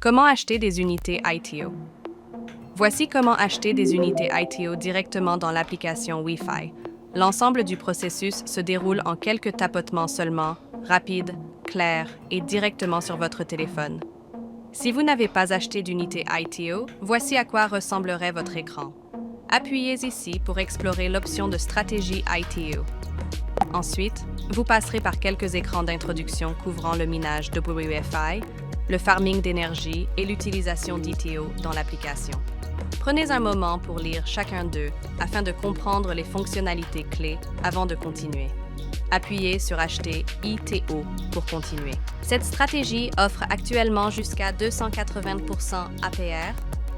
Comment acheter des unités ITO? Voici comment acheter des unités ITO directement dans l'application Wi-Fi. L'ensemble du processus se déroule en quelques tapotements seulement, rapide, clair et directement sur votre téléphone. Si vous n'avez pas acheté d'unité ITO, voici à quoi ressemblerait votre écran. Appuyez ici pour explorer l'option de stratégie ITO. Ensuite, vous passerez par quelques écrans d'introduction couvrant le minage WFI, le farming d'énergie et l'utilisation d'ITO dans l'application. Prenez un moment pour lire chacun d'eux afin de comprendre les fonctionnalités clés avant de continuer. Appuyez sur Acheter ITO pour continuer. Cette stratégie offre actuellement jusqu'à 280% APR,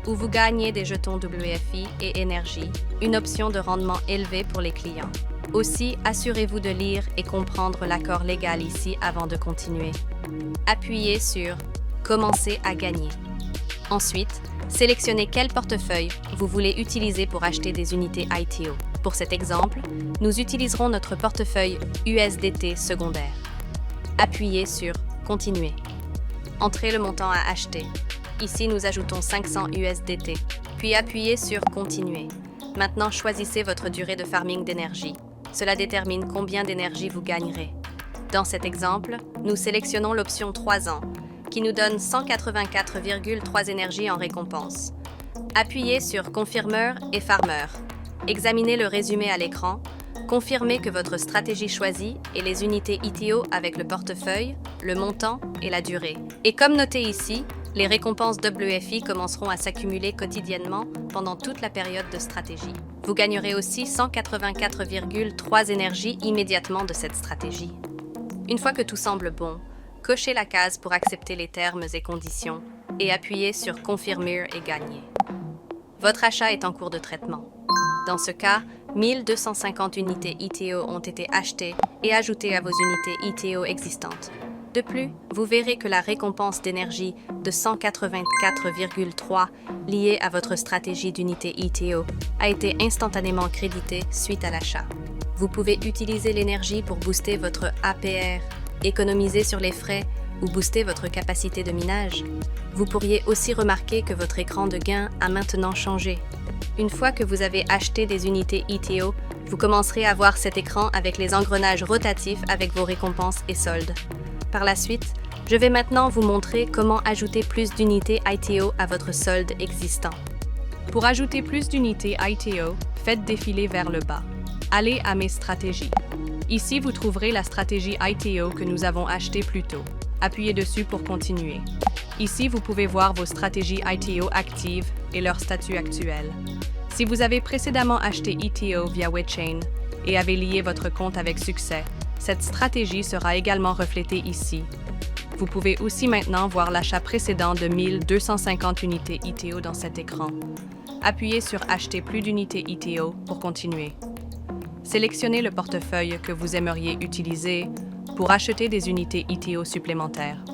où vous gagnez des jetons WFI et énergie, une option de rendement élevé pour les clients. Aussi, assurez-vous de lire et comprendre l'accord légal ici avant de continuer. Appuyez sur Commencer à gagner. Ensuite, sélectionnez quel portefeuille vous voulez utiliser pour acheter des unités ITO. Pour cet exemple, nous utiliserons notre portefeuille USDT secondaire. Appuyez sur Continuer. Entrez le montant à acheter. Ici, nous ajoutons 500 USDT. Puis appuyez sur Continuer. Maintenant, choisissez votre durée de farming d'énergie. Cela détermine combien d'énergie vous gagnerez. Dans cet exemple, nous sélectionnons l'option 3 ans, qui nous donne 184,3 énergie en récompense. Appuyez sur Confirmeur et Farmer. Examinez le résumé à l'écran. Confirmez que votre stratégie choisie est les unités ITO avec le portefeuille, le montant et la durée. Et comme noté ici, les récompenses WFI commenceront à s'accumuler quotidiennement pendant toute la période de stratégie. Vous gagnerez aussi 184,3 énergie immédiatement de cette stratégie. Une fois que tout semble bon, cochez la case pour accepter les termes et conditions et appuyez sur Confirmer et gagner. Votre achat est en cours de traitement. Dans ce cas, 1250 unités ITO ont été achetées et ajoutées à vos unités ITO existantes. De plus, vous verrez que la récompense d'énergie de 184,3 liée à votre stratégie d'unité ITO a été instantanément créditée suite à l'achat. Vous pouvez utiliser l'énergie pour booster votre APR, économiser sur les frais ou booster votre capacité de minage. Vous pourriez aussi remarquer que votre écran de gain a maintenant changé. Une fois que vous avez acheté des unités ITO, vous commencerez à voir cet écran avec les engrenages rotatifs avec vos récompenses et soldes. Par la suite, je vais maintenant vous montrer comment ajouter plus d'unités ITO à votre solde existant. Pour ajouter plus d'unités ITO, faites défiler vers le bas. Allez à Mes stratégies. Ici, vous trouverez la stratégie ITO que nous avons achetée plus tôt. Appuyez dessus pour continuer. Ici, vous pouvez voir vos stratégies ITO actives et leur statut actuel. Si vous avez précédemment acheté ITO via WeChain et avez lié votre compte avec succès, cette stratégie sera également reflétée ici. Vous pouvez aussi maintenant voir l'achat précédent de 1250 unités ITO dans cet écran. Appuyez sur Acheter plus d'unités ITO pour continuer. Sélectionnez le portefeuille que vous aimeriez utiliser pour acheter des unités ITO supplémentaires.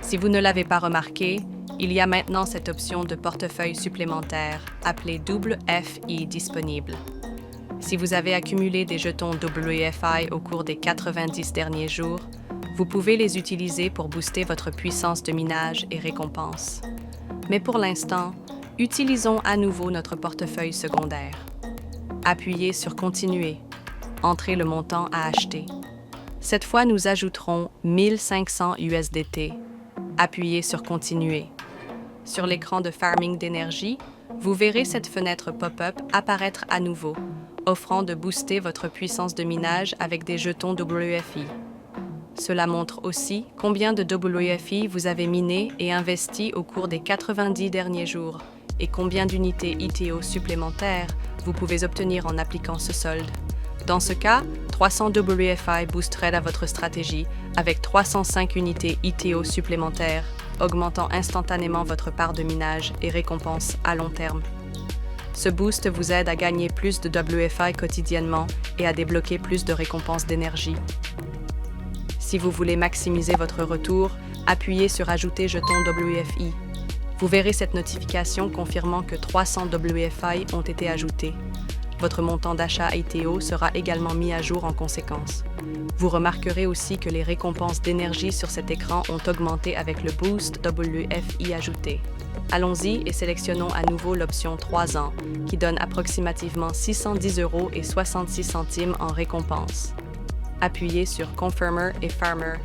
Si vous ne l'avez pas remarqué, il y a maintenant cette option de portefeuille supplémentaire appelée WFI disponible. Si vous avez accumulé des jetons WFI au cours des 90 derniers jours, vous pouvez les utiliser pour booster votre puissance de minage et récompense. Mais pour l'instant, utilisons à nouveau notre portefeuille secondaire. Appuyez sur Continuer. Entrez le montant à acheter. Cette fois, nous ajouterons 1500 USDT. Appuyez sur Continuer. Sur l'écran de farming d'énergie, vous verrez cette fenêtre pop-up apparaître à nouveau, offrant de booster votre puissance de minage avec des jetons WFI. Cela montre aussi combien de WFI vous avez miné et investi au cours des 90 derniers jours et combien d'unités ITO supplémentaires vous pouvez obtenir en appliquant ce solde. Dans ce cas, 300 WFI boosterait à votre stratégie avec 305 unités ITO supplémentaires, augmentant instantanément votre part de minage et récompense à long terme. Ce boost vous aide à gagner plus de WFI quotidiennement et à débloquer plus de récompenses d'énergie. Si vous voulez maximiser votre retour, appuyez sur Ajouter jeton WFI. Vous verrez cette notification confirmant que 300 WFI ont été ajoutés. Votre montant d'achat ITO sera également mis à jour en conséquence. Vous remarquerez aussi que les récompenses d'énergie sur cet écran ont augmenté avec le Boost WFI ajouté. Allons-y et sélectionnons à nouveau l'option 3 ans, qui donne approximativement 610,66 € en récompense. Appuyez sur Confirmer et Farmer.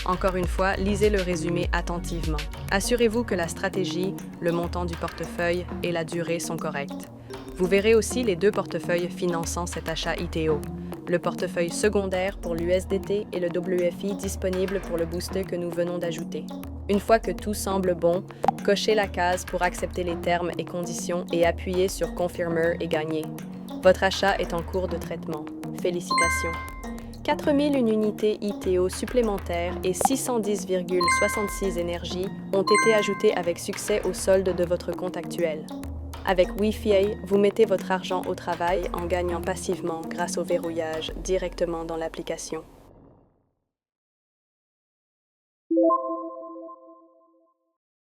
Encore une fois, lisez le résumé attentivement. Assurez-vous que la stratégie, le montant du portefeuille et la durée sont corrects. Vous verrez aussi les deux portefeuilles finançant cet achat ITO. Le portefeuille secondaire pour l'USDT et le WFI disponible pour le booster que nous venons d'ajouter. Une fois que tout semble bon, cochez la case pour accepter les termes et conditions et appuyez sur Confirmer et gagnez. Votre achat est en cours de traitement. Félicitations! 4001 unités ITO supplémentaires et 610,66 énergie ont été ajoutées avec succès au solde de votre compte actuel. Avec Wi-Fi, vous mettez votre argent au travail en gagnant passivement grâce au verrouillage directement dans l'application.